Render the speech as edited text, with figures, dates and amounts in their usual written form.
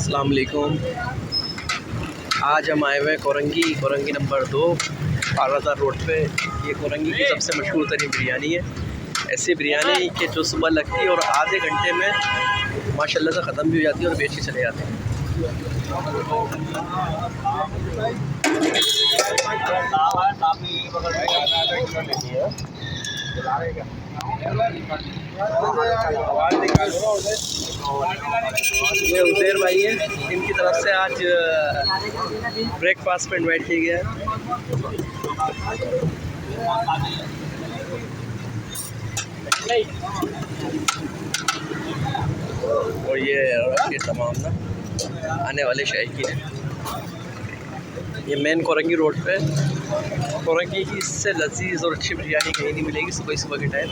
अस्सलाम वालेकुम। आज हम आए हुए हैं कोरंगी नंबर 2 पारादार रोड पे। ये कोरंगी की सबसे मशहूर तरीन बिरयानी है। ऐसी बिरयानी कि जो सुबह लगती है और आधे घंटे में माशाल्लाह से ख़त्म भी हो जाती है और बेची चले जाते हैं। ये उदेर भाई है, इनकी तरफ से आज ब्रेकफास्ट पे इनवाइट किया गया है। और ये के तमाम ना आने वाले शायकीन हैं। ये मेन कोरंगी रोड पे कोरंगी की इससे लजीज और अच्छी बिरयानी कहीं नहीं मिलेगी सुबह सुबह के टाइम।